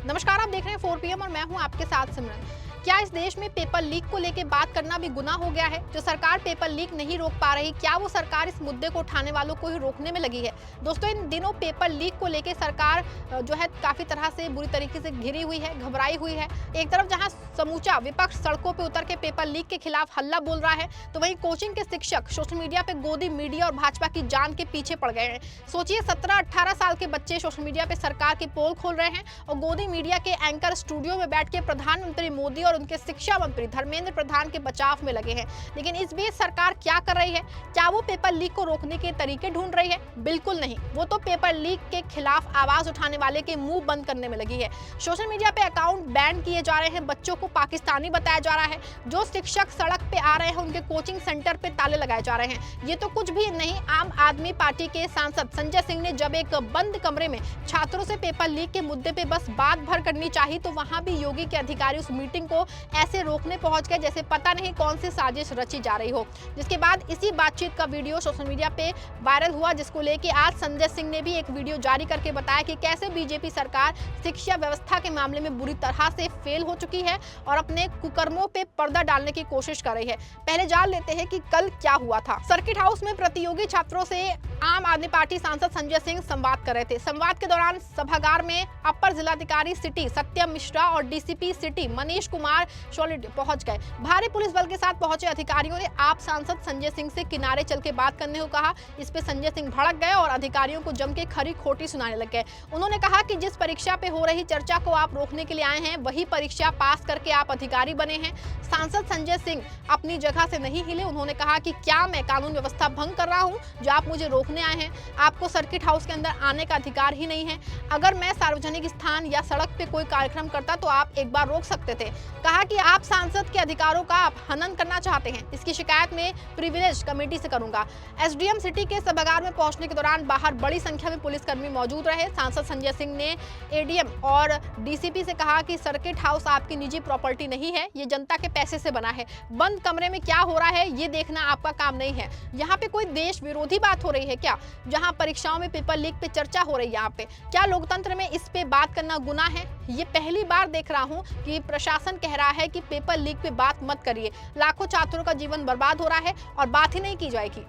नमस्कार, आप देख रहे हैं 4 PM और मैं हूं आपके साथ सिमरन। क्या इस देश में पेपर लीक को लेकर बात करना भी गुनाह हो गया है? जो सरकार पेपर लीक नहीं रोक पा रही, क्या वो सरकार इस मुद्दे को उठाने वालों को ही रोकने में लगी है? दोस्तों, इन दिनों पेपर लीक को लेकर सरकार जो है काफी तरह से बुरी तरीके से घिरी हुई है, घबराई हुई है। एक तरफ जहां समूचा विपक्ष सड़कों पर उतर के पेपर लीक के खिलाफ हल्ला बोल रहा है, तो वहीं कोचिंग के शिक्षक सोशल मीडिया पे गोदी मीडिया और भाजपा की जान के पीछे पड़ गए हैं। सोचिए, 17-18 साल के बच्चे सोशल मीडिया पे सरकार की पोल खोल रहे हैं और गोदी मीडिया के एंकर स्टूडियो में बैठ के प्रधानमंत्री मोदी और उनके शिक्षा मंत्री धर्मेंद्र प्रधान के बचाव में लगे हैं। लेकिन इस बीच सरकार क्या कर रही है? क्या वो पेपर लीक को रोकने के तरीके ढूंढ रही है? बिल्कुल नहीं। वो तो पेपर लीक के खिलाफ आवाज उठाने वाले के मुंह बंद करने में लगी है। सोशल मीडिया पे अकाउंट बैन किए जा रहे हैं, बच्चों को पाकिस्तानी बताया जा रहा है, जो शिक्षक सड़क पे आ रहे हैं उनके कोचिंग सेंटर पे ताले लगाए जा रहे हैं। ये तो कुछ भी नहीं, आम आदमी पार्टी के सांसद संजय सिंह ने जब एक बंद कमरे में छात्रों से पेपर लीक के मुद्दे पे बस बात भर करनी चाहिए, तो वहां भी योगी के अधिकारी उस मीटिंग को ऐसे रोकने पहुंच गए जैसे पता नहीं कौन सी साजिश रची जा रही हो। जिसके बाद इसी बातचीत का वीडियो सोशल मीडिया पे वायरल हुआ, जिसको लेके आज संजय सिंह ने भी एक वीडियो जारी करके बताया कि कैसे बीजेपी सरकार शिक्षा व्यवस्था के मामले में बुरी तरह से फेल हो चुकी है और अपने कुकर्मों पे पर्दा डालने की कोशिश कर रही है। पहले जान लेते हैं कि कल क्या हुआ था। सर्किट हाउस में प्रतियोगी छात्रों से आम आदमी पार्टी सांसद संजय सिंह संवाद कर रहे थे। संवाद के दौरान सभागार में अपर जिलाधिकारी सिटी सत्यम मिश्रा और DCP city Manish Kumar solid पहुंच गए। भारी पुलिस बल के साथ पहुंचे अधिकारियों ने आप सांसद संजय सिंह से किनारे चल के बात करने को कहा। इस पे संजय सिंह भड़क गए और अधिकारियों को जम के खरी खोटी सुनाने लग गए। उन्होंने कहा कि जिस परीक्षा पे हो रही चर्चा को आप रोकने के लिए आए हैं, वही परीक्षा पास करके आप अधिकारी बने हैं। सांसद संजय सिंह अपनी जगह से नहीं हिले। उन्होंने कहा कि क्या मैं कानून व्यवस्था भंग कर रहा हूं जो आप मुझे रोकने आए हैं? आपको सर्किट हाउस के अंदर आने का अधिकार ही नहीं है। अगर मैं सार्वजनिक स्थान या सड़क पे कोई कार्यक्रम करता तो आप एक बार रोक सकते थे। कहा कि आप सांसद के अधिकारों का आप हनन करना चाहते हैं। इसकी शिकायत में प्रिविलेज कमेटी से करूंगा। एसडीएम सिटी के सभागार में पहुंचने के दौरान बाहर बड़ी संख्या में पुलिसकर्मी मौजूद रहे। सांसद संजय सिंह ने एडीएम और डीसीपी से कहा कि सर्किट हाउस आपकी निजी प्रॉपर्टी नहीं है, ये जनता के पैसे से बना है। बंद कमरे में क्या हो रहा है ये देखना आपका काम नहीं है। यहाँ पे कोई देश विरोधी बात हो रही है क्या? जहाँ परीक्षाओं में पेपर लीक पे चर्चा हो रही है, यहाँ पे क्या लोकतंत्र में इस पे बात करना गुनाह है? ये पहली बार देख रहा हूँ कि प्रशासन कह रहा है कि पेपर लीक पे बात मत करिए। लाखों छात्रों का जीवन बर्बाद हो रहा है और बात ही नहीं की जाएगी।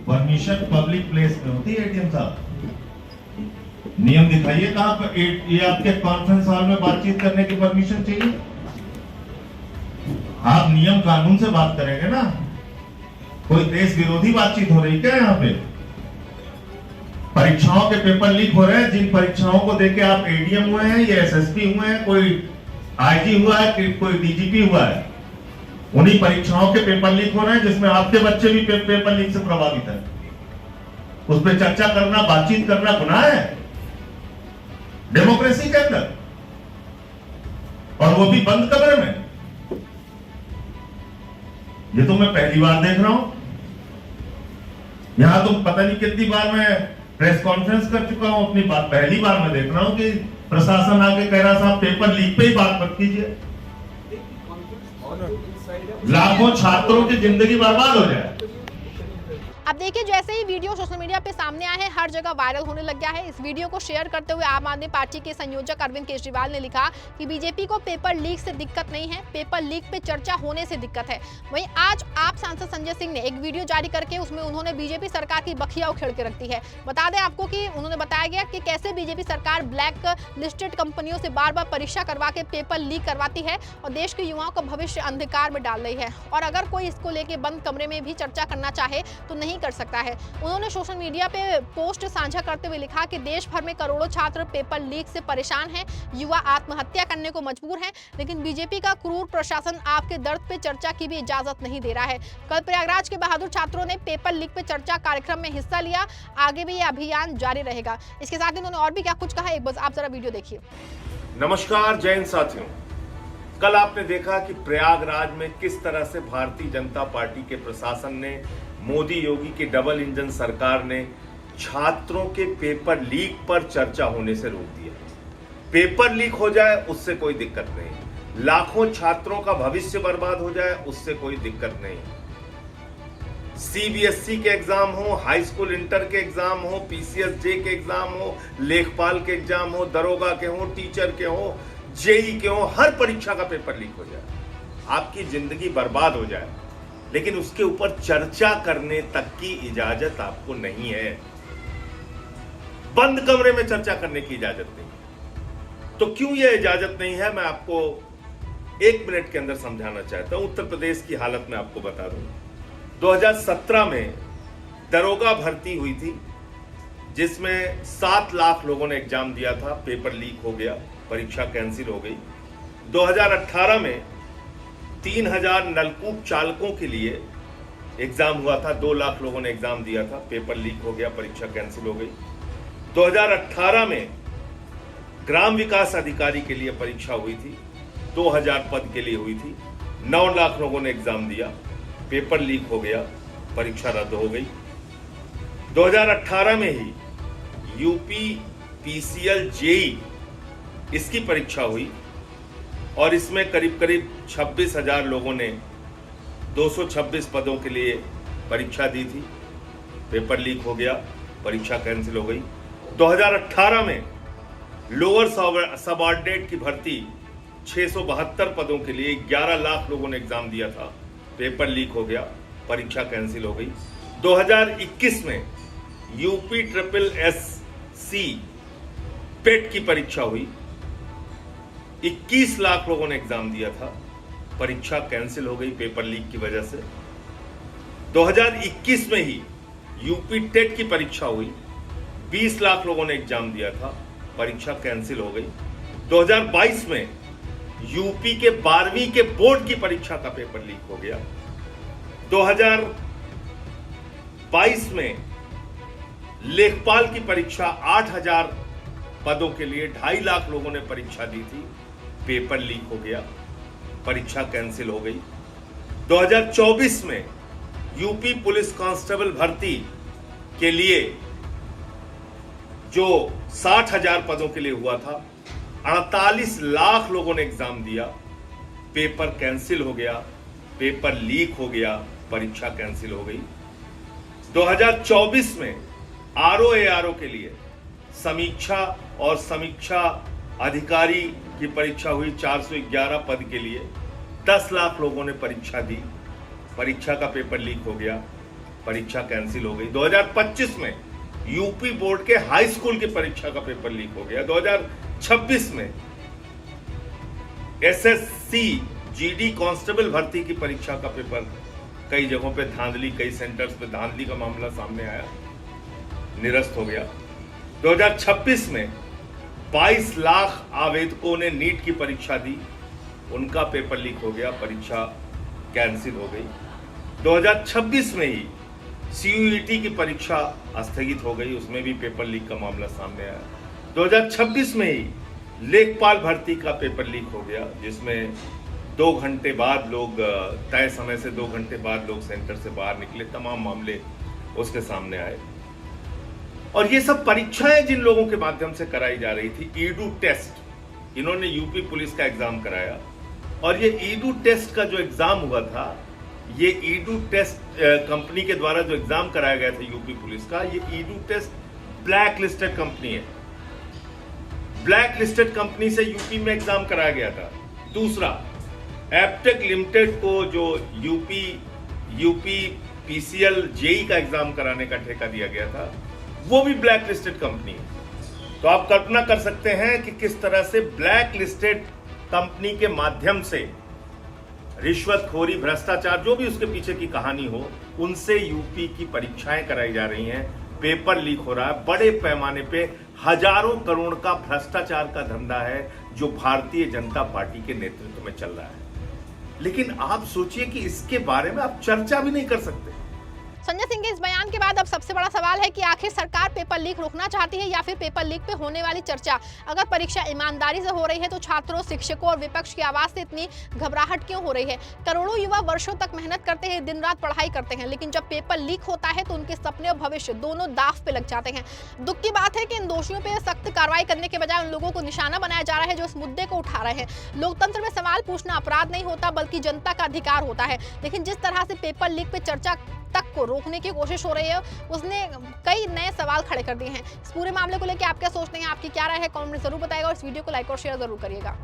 परमिशन पब्लिक प्लेस में होती है। एटीएम साहब, नियम दिखाइए कहाँ पर ये आपके कॉन्फ्रेंस हॉल में बातचीत करने की परमिशन चाहिए? आप नियम कानून से बात करेंगे ना। कोई देश विरोधी बातचीत हो रही क्या यहाँ पे? परीक्षाओं के पेपर लीक हो रहे हैं। जिन परीक्षाओं को देके आप एडीएम हुए हैं या एसएसपी हुए हैं, कोई आईजी हुआ है, कोई डीजीपी हुआ है, उन्हीं परीक्षाओं के पेपर लीक हो रहे हैं जिसमें आपके बच्चे भी पेपर लीक से प्रभावित है। उस पर चर्चा करना, बातचीत करना गुनाह है डेमोक्रेसी के अंदर, और वो भी बंद कमरे में। ये तो मैं पहली बार देख रहा हूं। यहां तो पता नहीं कितनी बार मैं प्रेस कॉन्फ्रेंस कर चुका हूं, अपनी बात पहली बार मैं देख रहा हूं कि प्रशासन आके कह रहा साहब पेपर लीक पे ही बात मत कीजिए। लाखों छात्रों की जिंदगी बर्बाद हो जाए। अब देखिए, जैसे ही वीडियो सोशल मीडिया पे सामने आए हैं, हर जगह वायरल होने लग गया है। इस वीडियो को शेयर करते हुए आम आदमी पार्टी के संयोजक अरविंद केजरीवाल ने लिखा कि बीजेपी को पेपर लीक से दिक्कत नहीं है, पेपर लीक पे चर्चा होने से दिक्कत है। वहीं आज आप सांसद संजय सिंह ने एक वीडियो जारी करके उसमें उन्होंने बीजेपी सरकार की बखिया उखेड़ के रख दी है। बता दें आपको कि उन्होंने बताया गया कि कैसे बीजेपी सरकार ब्लैक लिस्टेड कंपनियों से बार बार परीक्षा करवा के पेपर लीक करवाती है और देश के युवाओं का भविष्य अंधकार में डाल रही है। और अगर कोई इसको लेके बंद कमरे में भी चर्चा करना चाहे तो नहीं कर सकता है। उन्होंने सोशल मीडिया पे पोस्ट साझा करते हुए लिखा कि देश भर में करोड़ों छात्र पेपर लीक से परेशान हैं, युवा आत्महत्या करने को मजबूर हैं, लेकिन बीजेपी का क्रूर प्रशासन आपके दर्द पे चर्चा की भी इजाजत नहीं दे रहा है। कल प्रयागराज के बहादुर छात्रों ने पेपर लीक पे चर्चा कार्यक्रम में हिस्सा लिया। आगे भी ये अभियान जारी रहेगा। इसके साथ ही उन्होंने और भी क्या कुछ कहा, एक बार आप जरा वीडियो देखिए। नमस्कार, जय हिंद साथियों। कल आपने देखा कि प्रयागराज में किस तरह से भारतीय जनता पार्टी के प्रशासन ने, मोदी योगी की डबल इंजन सरकार ने छात्रों के पेपर लीक पर चर्चा होने से रोक दिया। पेपर लीक हो जाए उससे कोई दिक्कत नहीं, लाखों छात्रों का भविष्य बर्बाद हो जाए उससे कोई दिक्कत नहीं। सीबीएसई के एग्जाम हो, हाई स्कूल इंटर के एग्जाम हो, पीसीएस जे के एग्जाम हो, लेखपाल के एग्जाम हो, दरोगा के हो, टीचर के हो, जेई क्यों, हर परीक्षा का पेपर लीक हो जाए, आपकी जिंदगी बर्बाद हो जाए, लेकिन उसके ऊपर चर्चा करने तक की इजाजत आपको नहीं है। बंद कमरे में चर्चा करने की इजाजत नहीं। तो क्यों यह इजाजत नहीं है, मैं आपको 1 मिनट के अंदर समझाना चाहता हूं। उत्तर प्रदेश की हालत में आपको बता दूं, 2017 में दरोगा भर्ती हुई थी, जिसमें 7 लाख लोगों ने एग्जाम दिया था, पेपर लीक हो गया, परीक्षा कैंसिल हो गई। 2018 में 3000 नलकूप चालकों के लिए एग्जाम हुआ था, 2 लाख लोगों ने एग्जाम दिया था, पेपर लीक हो गया, परीक्षा कैंसिल हो गई। 2018 में ग्राम विकास अधिकारी के लिए परीक्षा हुई थी, 2000 पद के लिए हुई थी, 9 लाख लोगों ने एग्जाम दिया, पेपर लीक हो गया, परीक्षा रद्द हो गई। 2018 में ही यूपी पीसीएल जेई इसकी परीक्षा हुई और इसमें करीब करीब 26,000 लोगों ने 226 पदों के लिए परीक्षा दी थी, पेपर लीक हो गया, परीक्षा कैंसिल हो गई। 2018 में लोअर सबऑर्डिनेट की भर्ती 672 पदों के लिए 11 लाख लोगों ने एग्जाम दिया था, पेपर लीक हो गया, परीक्षा कैंसिल हो गई। 2021 में यूपी SSC पेट की परीक्षा हुई, 21 लाख लोगों ने एग्जाम दिया था, परीक्षा कैंसिल हो गई पेपर लीक की वजह से। 2021 में ही यूपी टेट की परीक्षा हुई, 20 लाख लोगों ने एग्जाम दिया था, परीक्षा कैंसिल हो गई। 2022 में यूपी के 12वीं के बोर्ड की परीक्षा का पेपर लीक हो गया। 2022 में लेखपाल की परीक्षा 8000 पदों के लिए 2.5 लाख लोगों ने परीक्षा दी थी, पेपर लीक हो गया, परीक्षा कैंसिल हो गई। 2024 में यूपी पुलिस कांस्टेबल भर्ती के लिए जो 60,000 पदों के लिए हुआ था, 48 लाख लोगों ने एग्जाम दिया, पेपर कैंसिल हो गया, पेपर लीक हो गया, परीक्षा कैंसिल हो गई। 2024 में ROARO के लिए समीक्षा और समीक्षा अधिकारी की परीक्षा हुई, 411 पद के लिए 10 लाख लोगों ने परीक्षा दी, परीक्षा का पेपर लीक हो गया, परीक्षा कैंसिल हो गई। 2025 में यूपी बोर्ड के हाई स्कूल की परीक्षा का पेपर लीक हो गया। 2026 में SSC GD कांस्टेबल भर्ती की परीक्षा का पेपर कई जगहों पे धांधली, कई सेंटर्स पे धांधली का मामला सामने आया, निरस्त हो गया। 2026 में 22 लाख आवेदकों ने नीट की परीक्षा दी, उनका पेपर लीक हो गया, परीक्षा कैंसिल हो गई। 2026 में ही CUET की परीक्षा स्थगित हो गई, उसमें भी पेपर लीक का मामला सामने आया। 2026 में ही लेखपाल भर्ती का पेपर लीक हो गया, जिसमें 2 घंटे बाद लोग, तय समय से 2 घंटे बाद लोग सेंटर से बाहर निकले, तमाम मामले उसके सामने आए। और ये सब परीक्षाएं जिन लोगों के माध्यम से कराई जा रही थी, ईडू टेस्ट, इन्होंने यूपी पुलिस का एग्जाम कराया, और ये ईडू टेस्ट का जो एग्जाम हुआ था, ये ईडू टेस्ट कंपनी के द्वारा जो एग्जाम कराया गया था यूपी पुलिस का, ये Edutest blacklisted company है, ब्लैक लिस्टेड कंपनी से यूपी में एग्जाम कराया गया था। दूसरा, एप्टेक लिमिटेड को जो यूपी पीसीएल जेई का एग्जाम कराने का ठेका दिया गया था, वो भी ब्लैक लिस्टेड कंपनी है। तो आप कल्पना कर सकते हैं कि किस तरह से ब्लैक लिस्टेड कंपनी के माध्यम से रिश्वतखोरी, भ्रष्टाचार, जो भी उसके पीछे की कहानी हो, उनसे यूपी की परीक्षाएं कराई जा रही हैं, पेपर लीक हो रहा है। बड़े पैमाने पे हजारों करोड़ का भ्रष्टाचार का धंधा है जो भारतीय जनता पार्टी के नेतृत्व में चल रहा है। लेकिन आप सोचिए कि इसके बारे में आप चर्चा भी नहीं कर सकते। संजय सिंह के इस बयान के बाद अब सबसे बड़ा सवाल है कि आखिर सरकार पेपर लीक रोकना चाहती है या फिर पेपर लीक पे होने वाली चर्चा, अगर परीक्षा ईमानदारी से हो रही है तो छात्रों, शिक्षकों और विपक्ष की आवाज से इतनी घबराहट क्यों हो रही है? करोड़ों युवा वर्षों तक मेहनत करते हैं, दिन रात पढ़ाई करते हैं, लेकिन जब पेपर लीक होता है तो उनके सपने और भविष्य दोनों दाव पे लग जाते हैं। दुख की बात है कि इन दोषियों पर सख्त कार्रवाई करने के बजाय उन लोगों को निशाना बनाया जा रहा है जो इस मुद्दे को उठा रहे हैं। लोकतंत्र में सवाल पूछना अपराध नहीं होता, बल्कि जनता का अधिकार होता है। लेकिन जिस तरह से पेपर लीक पे चर्चा तक को रोकने की कोशिश हो रही है, उसने कई नए सवाल खड़े कर दिए हैं। इस पूरे मामले को लेकर आप क्या सोचते हैं, आपकी क्या राय है, कमेंट में जरूर बताइएगा और इस वीडियो को लाइक और शेयर जरूर करिएगा।